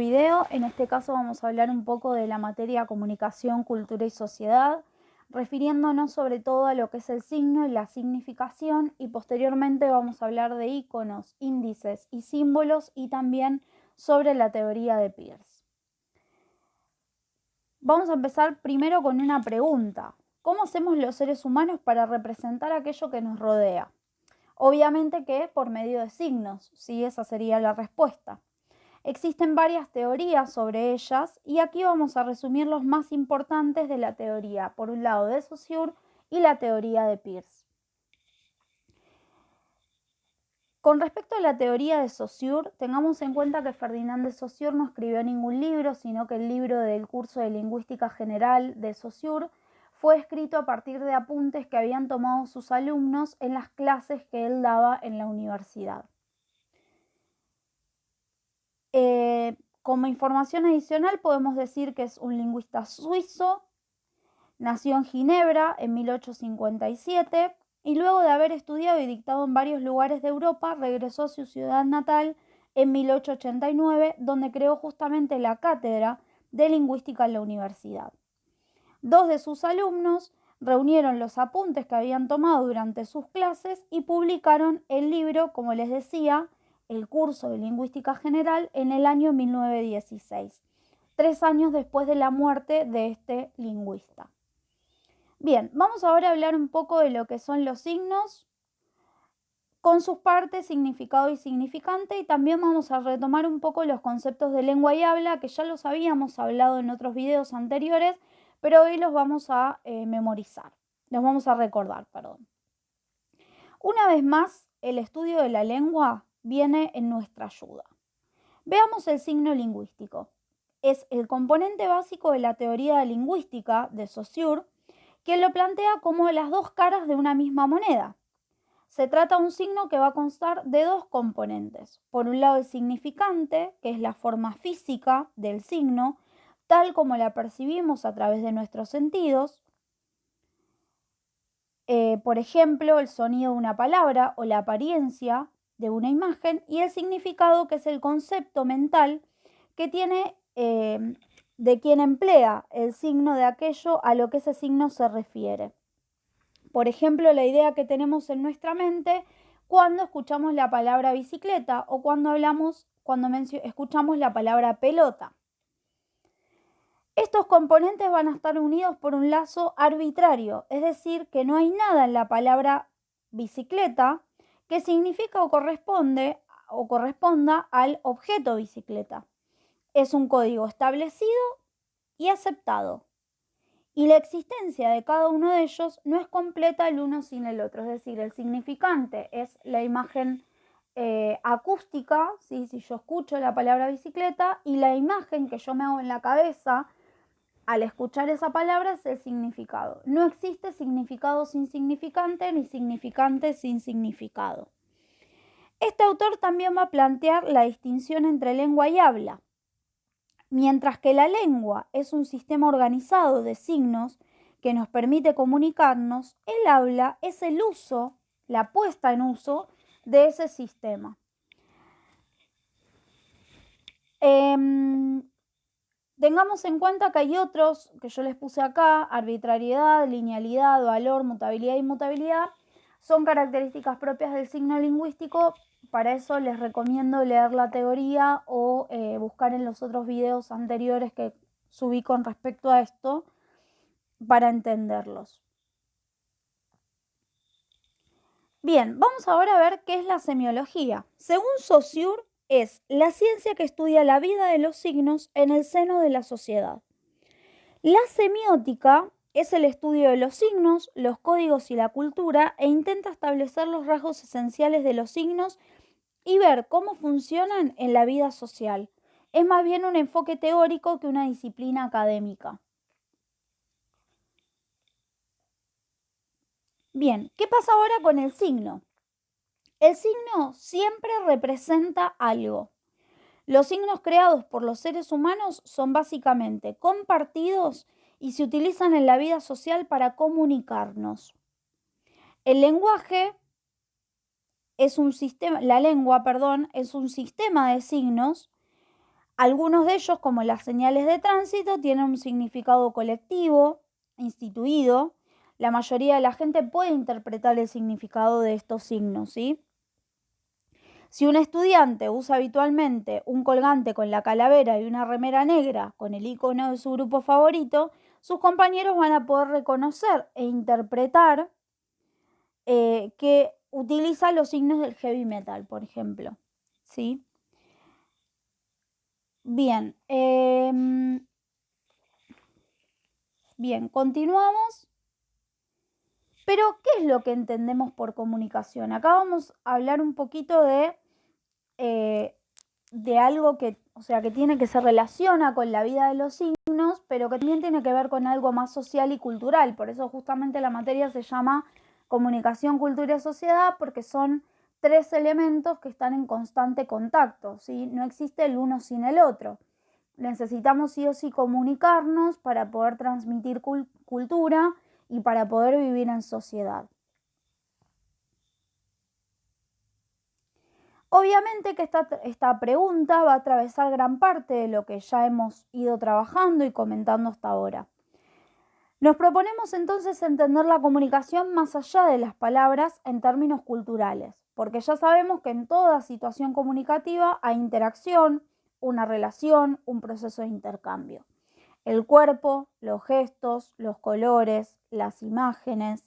video. En este caso vamos a hablar un poco de la materia comunicación, cultura y sociedad, refiriéndonos sobre todo a lo que es el signo y la significación, y posteriormente vamos a hablar de iconos, índices y símbolos y también sobre la teoría de Peirce. Vamos a empezar primero con una pregunta. ¿Cómo hacemos los seres humanos para representar aquello que nos rodea? Obviamente que por medio de signos, ¿sí? Esa sería la respuesta. Existen varias teorías sobre ellas y aquí vamos a resumir los más importantes de la teoría, por un lado de Saussure y la teoría de Peirce. Con respecto a la teoría de Saussure, tengamos en cuenta que Ferdinand de Saussure no escribió ningún libro, sino que el libro del curso de Lingüística General de Saussure fue escrito a partir de apuntes que habían tomado sus alumnos en las clases que él daba en la universidad. Como información adicional podemos decir que es un lingüista suizo, nació en Ginebra en 1857 y luego de haber estudiado y dictado en varios lugares de Europa, regresó a su ciudad natal en 1889, donde creó justamente la cátedra de lingüística en la universidad. Dos de sus alumnos reunieron los apuntes que habían tomado durante sus clases y publicaron el libro, como les decía, el curso de Lingüística General en el año 1916, 3 años después de la muerte de este lingüista. Bien, vamos ahora a hablar un poco de lo que son los signos, con sus partes, significado y significante, y también vamos a retomar un poco los conceptos de lengua y habla, que ya los habíamos hablado en otros videos anteriores, pero hoy los vamos a memorizar, los vamos a recordar, perdón. Una vez más, el estudio de la lengua viene en nuestra ayuda. Veamos el signo lingüístico. Es el componente básico de la teoría lingüística de Saussure, que lo plantea como las dos caras de una misma moneda. Se trata de un signo que va a constar de dos componentes. Por un lado, el significante, que es la forma física del signo, tal como la percibimos a través de nuestros sentidos. Por ejemplo, el sonido de una palabra o la apariencia de una imagen, y el significado, que es el concepto mental que tiene de quien emplea el signo de aquello a lo que ese signo se refiere. Por ejemplo, la idea que tenemos en nuestra mente cuando escuchamos la palabra bicicleta o cuando escuchamos la palabra pelota. Estos componentes van a estar unidos por un lazo arbitrario, es decir, que no hay nada en la palabra bicicleta que significa o corresponda al objeto bicicleta. Es un código establecido y aceptado. Y la existencia de cada uno de ellos no es completa el uno sin el otro. Es decir, el significante es la imagen acústica, ¿sí? Si yo escucho la palabra bicicleta, y la imagen que yo me hago en la cabeza al escuchar esa palabra es el significado. No existe significado sin significante ni significante sin significado. Este autor también va a plantear la distinción entre lengua y habla. Mientras que la lengua es un sistema organizado de signos que nos permite comunicarnos, el habla es el uso, la puesta en uso de ese sistema. Tengamos en cuenta que hay otros que yo les puse acá: arbitrariedad, linealidad, valor, mutabilidad e inmutabilidad. Son características propias del signo lingüístico. Para eso les recomiendo leer la teoría o buscar en los otros videos anteriores que subí con respecto a esto para entenderlos. Bien, vamos ahora a ver qué es la semiología. Según Saussure, es la ciencia que estudia la vida de los signos en el seno de la sociedad. La semiótica es el estudio de los signos, los códigos y la cultura, e intenta establecer los rasgos esenciales de los signos y ver cómo funcionan en la vida social. Es más bien un enfoque teórico que una disciplina académica. Bien, ¿qué pasa ahora con el signo? El signo siempre representa algo. Los signos creados por los seres humanos son básicamente compartidos y se utilizan en la vida social para comunicarnos. El lenguaje es un sistema, la lengua, perdón, es un sistema de signos Algunos de ellos, como las señales de tránsito, tienen un significado colectivo, instituido. La mayoría de la gente puede interpretar el significado de estos signos, ¿sí? Si un estudiante usa habitualmente un colgante con la calavera y una remera negra con el icono de su grupo favorito, sus compañeros van a poder reconocer e interpretar que utiliza los signos del heavy metal, por ejemplo. ¿Sí? Bien, bien, continuamos. Pero, ¿qué es lo que entendemos por comunicación? Acá vamos a hablar un poquito de algo que, o sea, que se relaciona con la vida de los signos, pero que también tiene que ver con algo más social y cultural. Por eso justamente la materia se llama comunicación, cultura y sociedad, porque son 3 elementos que están en constante contacto, ¿sí? No existe el uno sin el otro. Necesitamos sí o sí comunicarnos para poder transmitir cultura y para poder vivir en sociedad. Obviamente que esta pregunta va a atravesar gran parte de lo que ya hemos ido trabajando y comentando hasta ahora. Nos proponemos entonces entender la comunicación más allá de las palabras en términos culturales, porque ya sabemos que en toda situación comunicativa hay interacción, una relación, un proceso de intercambio. El cuerpo, los gestos, los colores, las imágenes,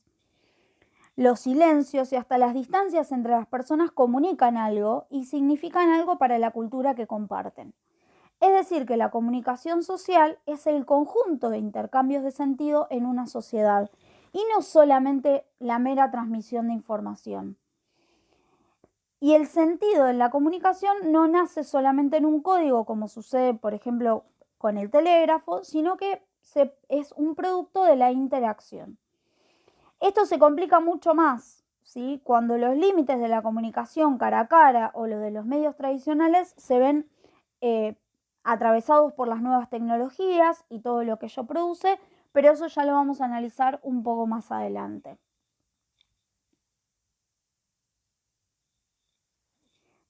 los silencios y hasta las distancias entre las personas comunican algo y significan algo para la cultura que comparten. Es decir, que la comunicación social es el conjunto de intercambios de sentido en una sociedad y no solamente la mera transmisión de información. Y el sentido en la comunicación no nace solamente en un código, como sucede, por ejemplo, con el telégrafo, sino que es un producto de la interacción. Esto se complica mucho más, ¿sí? Cuando los límites de la comunicación cara a cara o los de los medios tradicionales se ven atravesados por las nuevas tecnologías y todo lo que ello produce, pero eso ya lo vamos a analizar un poco más adelante.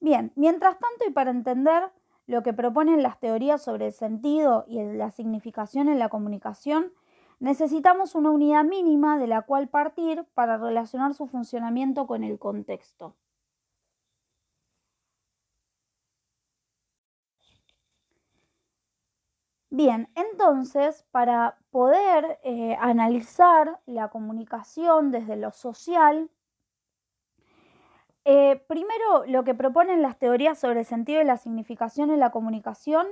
Bien, mientras tanto y para entender lo que proponen las teorías sobre el sentido y la significación en la comunicación, necesitamos una unidad mínima de la cual partir para relacionar su funcionamiento con el contexto. Bien, entonces, para poder analizar la comunicación desde lo social, primero lo que proponen las teorías sobre el sentido y la significación en la comunicación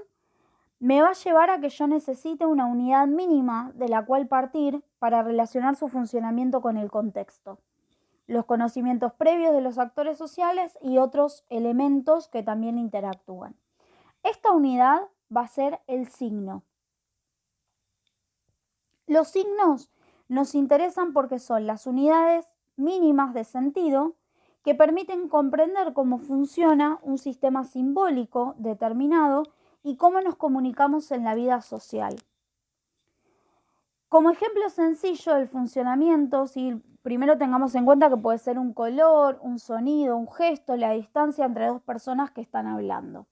me va a llevar a que yo necesite una unidad mínima de la cual partir para relacionar su funcionamiento con el contexto, los conocimientos previos de los actores sociales y otros elementos que también interactúan. Esta unidad va a ser el signo. Los signos nos interesan porque son las unidades mínimas de sentido que permiten comprender cómo funciona un sistema simbólico determinado y cómo nos comunicamos en la vida social. Como ejemplo sencillo del funcionamiento, si primero tengamos en cuenta que puede ser un color, un sonido, un gesto, la distancia entre dos personas que están hablando.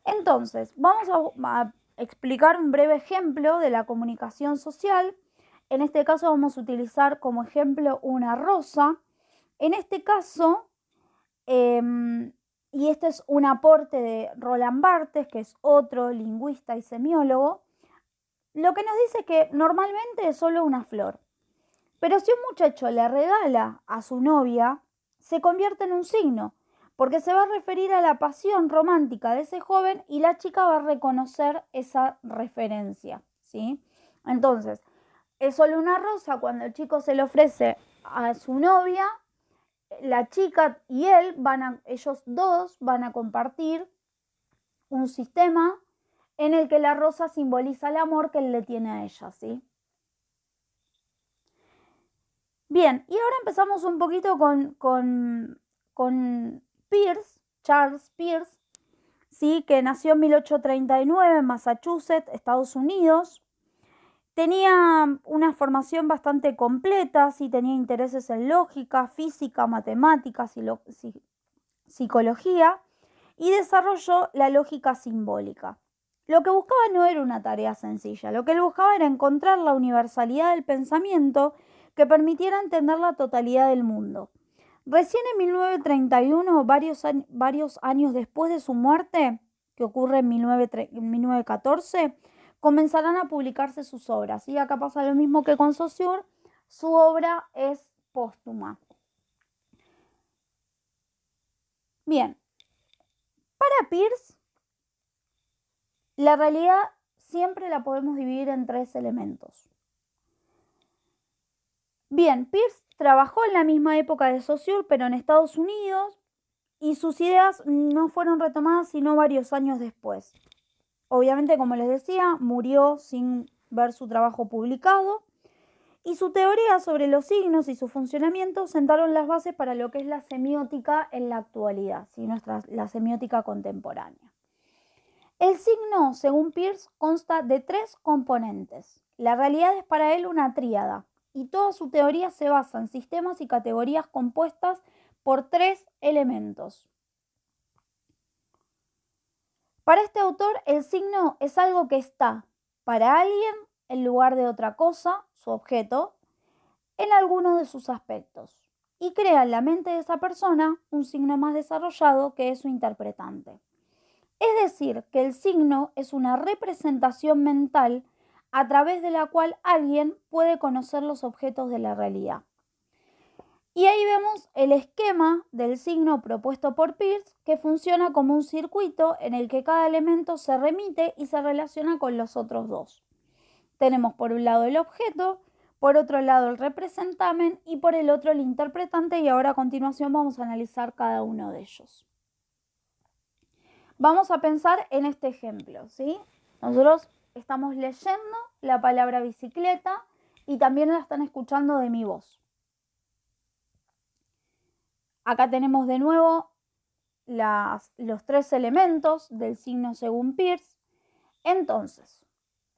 Entonces, vamos a explicar un breve ejemplo de la comunicación social. En este caso vamos a utilizar como ejemplo una rosa. En este caso, y este es un aporte de Roland Barthes, que es otro lingüista y semiólogo, lo que nos dice que normalmente es solo una flor. Pero si un muchacho le regala a su novia, se convierte en un signo, porque se va a referir a la pasión romántica de ese joven y la chica va a reconocer esa referencia, ¿sí? Entonces, es solo una rosa cuando el chico se le ofrece a su novia, la chica y él ellos dos van a compartir un sistema en el que la rosa simboliza el amor que él le tiene a ella, ¿sí? Bien, y ahora empezamos un poquito con Peirce, Charles Peirce, ¿sí? Que nació en 1839 en Massachusetts, Estados Unidos. Tenía una formación bastante completa, ¿sí? Tenía intereses en lógica, física, matemáticas, psicología, y desarrolló la lógica simbólica. Lo que buscaba no era una tarea sencilla, lo que él buscaba era encontrar la universalidad del pensamiento que permitiera entender la totalidad del mundo. Recién en 1931, varios años después de su muerte, que ocurre en 1914, comenzarán a publicarse sus obras. Y acá pasa lo mismo que con Saussure, su obra es póstuma. Bien, para Peirce, la realidad siempre la podemos dividir en 3 elementos. Bien, Peirce trabajó en la misma época de Saussure, pero en Estados Unidos, y sus ideas no fueron retomadas sino varios años después. Obviamente, como les decía, murió sin ver su trabajo publicado, y su teoría sobre los signos y su funcionamiento sentaron las bases para lo que es la semiótica en la actualidad, ¿sí? La semiótica contemporánea. El signo, según Peirce, consta de 3 componentes. La realidad es para él una tríada, y toda su teoría se basa en sistemas y categorías compuestas por 3 elementos. Para este autor, el signo es algo que está para alguien en lugar de otra cosa, su objeto, en alguno de sus aspectos, y crea en la mente de esa persona un signo más desarrollado que es su interpretante. Es decir, que el signo es una representación mental a través de la cual alguien puede conocer los objetos de la realidad. Y ahí vemos el esquema del signo propuesto por Peirce, que funciona como un circuito en el que cada elemento se remite y se relaciona con los otros dos. Tenemos por un lado el objeto, por otro lado el representamen y por el otro el interpretante, y ahora a continuación vamos a analizar cada uno de ellos. Vamos a pensar en este ejemplo, ¿sí? Nosotros estamos leyendo la palabra bicicleta y también la están escuchando de mi voz. Acá tenemos de nuevo los 3 elementos del signo según Peirce. Entonces,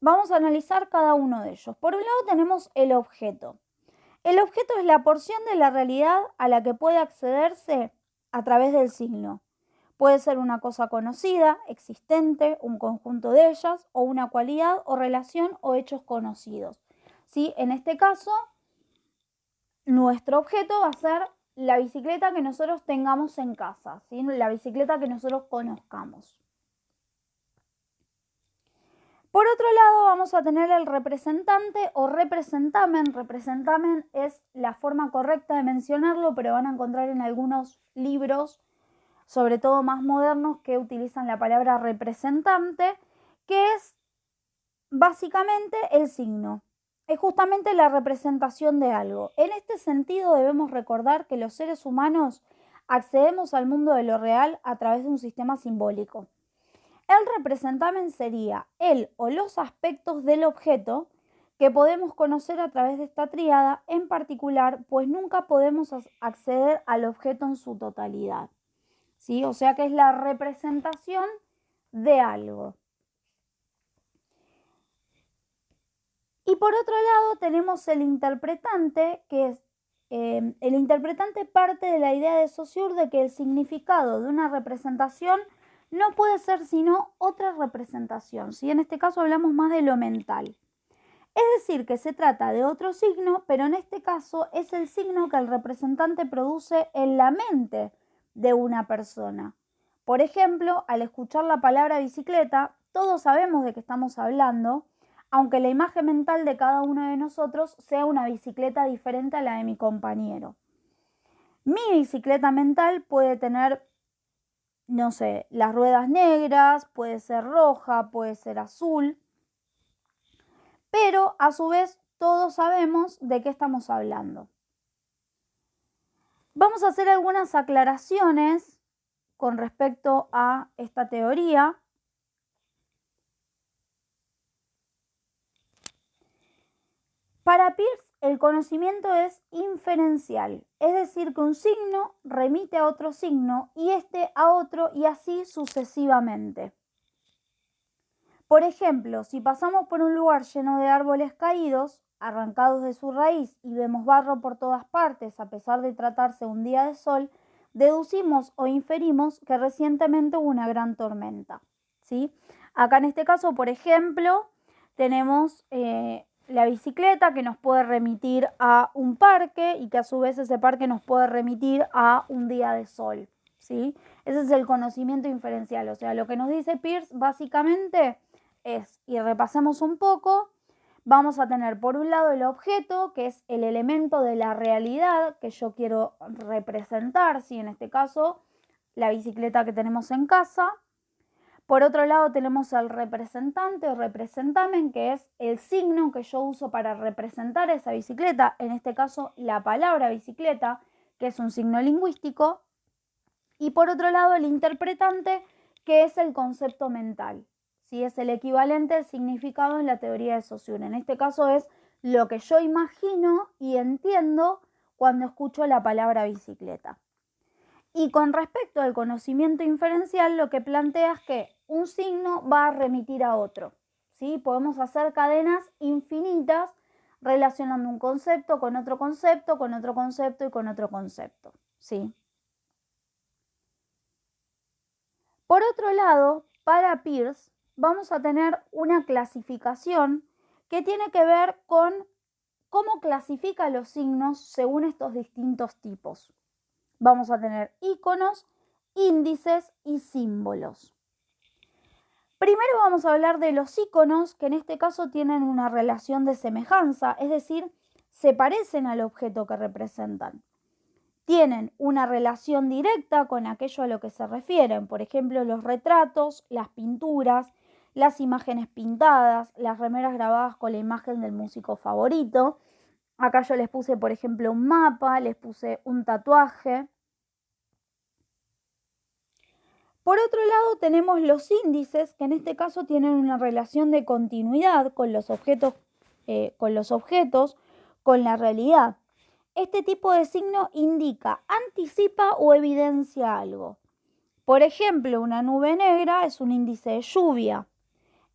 vamos a analizar cada uno de ellos. Por un lado tenemos el objeto. El objeto es la porción de la realidad a la que puede accederse a través del signo. Puede ser una cosa conocida, existente, un conjunto de ellas, o una cualidad o relación o hechos conocidos. ¿Sí? En este caso, nuestro objeto va a ser la bicicleta que nosotros tengamos en casa, ¿sí? La bicicleta que nosotros conozcamos. Por otro lado, vamos a tener el representante o representamen. Representamen es la forma correcta de mencionarlo, pero van a encontrar en algunos libros, sobre todo más modernos, que utilizan la palabra representante, que es básicamente el signo. Es justamente la representación de algo. En este sentido debemos recordar que los seres humanos accedemos al mundo de lo real a través de un sistema simbólico. El representamen sería el o los aspectos del objeto que podemos conocer a través de esta tríada en particular, pues nunca podemos acceder al objeto en su totalidad. ¿Sí? O sea que es la representación de algo. Y por otro lado tenemos el interpretante, que es el interpretante parte de la idea de Saussure de que el significado de una representación no puede ser sino otra representación, ¿sí? En este caso hablamos más de lo mental. Es decir, que se trata de otro signo, pero en este caso es el signo que el representante produce en la mente de una persona. Por ejemplo, al escuchar la palabra bicicleta, todos sabemos de qué estamos hablando, aunque la imagen mental de cada uno de nosotros sea una bicicleta diferente a la de mi compañero. Mi bicicleta mental puede tener, no sé, las ruedas negras, puede ser roja, puede ser azul, pero a su vez todos sabemos de qué estamos hablando. Vamos a hacer algunas aclaraciones con respecto a esta teoría. Para Peirce, el conocimiento es inferencial, es decir, que un signo remite a otro signo y este a otro y así sucesivamente. Por ejemplo, si pasamos por un lugar lleno de árboles caídos, arrancados de su raíz, y vemos barro por todas partes, a pesar de tratarse de un día de sol, deducimos o inferimos que recientemente hubo una gran tormenta, ¿sí? Acá en este caso, por ejemplo, tenemos la bicicleta que nos puede remitir a un parque y que a su vez ese parque nos puede remitir a un día de sol, ¿sí? Ese es el conocimiento inferencial, o sea, lo que nos dice Peirce básicamente es, y repasemos un poco, vamos a tener por un lado el objeto, que es el elemento de la realidad que yo quiero representar, ¿sí? En este caso, la bicicleta que tenemos en casa. Por otro lado tenemos el representante o representamen, que es el signo que yo uso para representar esa bicicleta, en este caso la palabra bicicleta, que es un signo lingüístico. Y por otro lado el interpretante, que es el concepto mental, ¿sí? Es el equivalente al significado en la teoría de Saussure. En este caso es lo que yo imagino y entiendo cuando escucho la palabra bicicleta. Y con respecto al conocimiento inferencial, lo que plantea es que un signo va a remitir a otro, ¿sí? Podemos hacer cadenas infinitas relacionando un concepto con otro concepto, con otro concepto y con otro concepto, ¿sí? Por otro lado, para Peirce vamos a tener una clasificación que tiene que ver con cómo clasifica los signos según estos distintos tipos. Vamos a tener iconos, índices y símbolos. Primero vamos a hablar de los iconos, que en este caso tienen una relación de semejanza, es decir, se parecen al objeto que representan. Tienen una relación directa con aquello a lo que se refieren, por ejemplo, los retratos, las pinturas, las imágenes pintadas, las remeras grabadas con la imagen del músico favorito. Acá yo les puse, por ejemplo, un mapa, les puse un tatuaje. Por otro lado, tenemos los índices, que en este caso tienen una relación de continuidad con los objetos, con la realidad. Este tipo de signo indica, anticipa o evidencia algo. Por ejemplo, una nube negra es un índice de lluvia.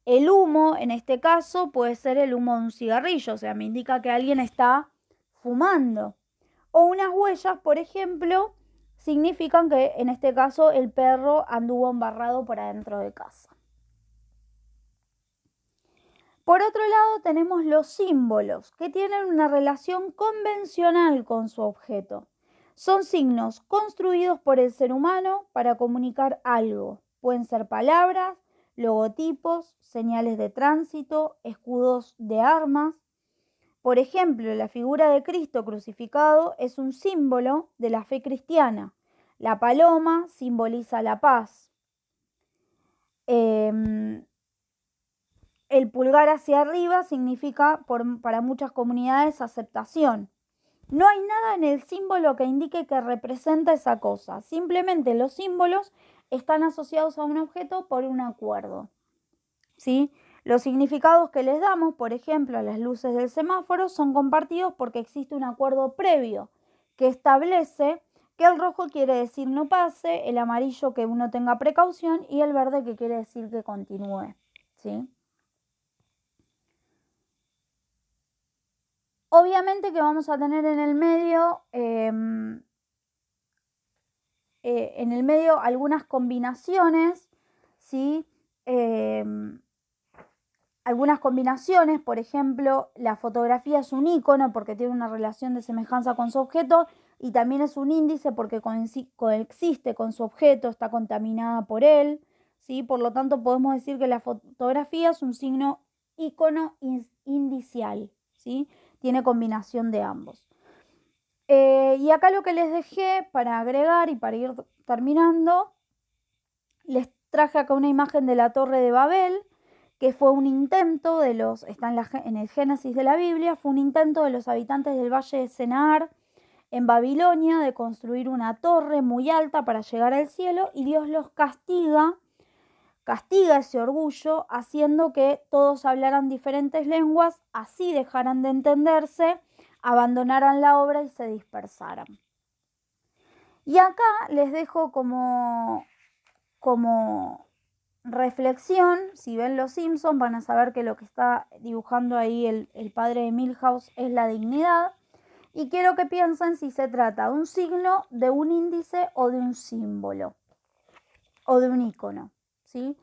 El humo, en este caso, puede ser el humo de un cigarrillo, o sea, me indica que alguien está fumando. O unas huellas, por ejemplo, significan que en este caso el perro anduvo embarrado por adentro de casa. Por otro lado tenemos los símbolos, que tienen una relación convencional con su objeto. Son signos construidos por el ser humano para comunicar algo. Pueden ser palabras, logotipos, señales de tránsito, escudos de armas. Por ejemplo, la figura de Cristo crucificado es un símbolo de la fe cristiana. La paloma simboliza la paz. El pulgar hacia arriba significa para muchas comunidades aceptación. No hay nada en el símbolo que indique que representa esa cosa. Simplemente los símbolos están asociados a un objeto por un acuerdo, ¿sí? Los significados que les damos, por ejemplo, a las luces del semáforo, son compartidos porque existe un acuerdo previo que establece que el rojo quiere decir no pase, el amarillo que uno tenga precaución y el verde que quiere decir que continúe, ¿sí? Obviamente que vamos a tener en el medio algunas combinaciones, ¿sí? Algunas combinaciones, por ejemplo, la fotografía es un icono porque tiene una relación de semejanza con su objeto y también es un índice porque coexiste con su objeto, está contaminada por él, ¿sí? Por lo tanto, podemos decir que la fotografía es un signo icono indicial, ¿sí? Tiene combinación de ambos. Y acá lo que les dejé para agregar y para ir terminando, les traje acá una imagen de la Torre de Babel, que fue un intento está en el Génesis de la Biblia, fue un intento de los habitantes del Valle de Sennaar en Babilonia de construir una torre muy alta para llegar al cielo y Dios los castiga ese orgullo haciendo que todos hablaran diferentes lenguas, así dejaran de entenderse, abandonaran la obra y se dispersaran. Y acá les dejo como reflexión, si ven Los Simpsons van a saber que lo que está dibujando ahí el padre de Milhouse es la dignidad. Y quiero que piensen si se trata de un signo, de un índice o de un símbolo o de un icono, ¿sí?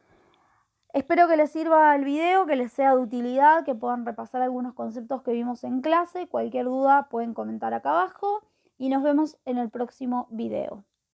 Espero que les sirva el video, que les sea de utilidad, que puedan repasar algunos conceptos que vimos en clase. Cualquier duda pueden comentar acá abajo y nos vemos en el próximo video.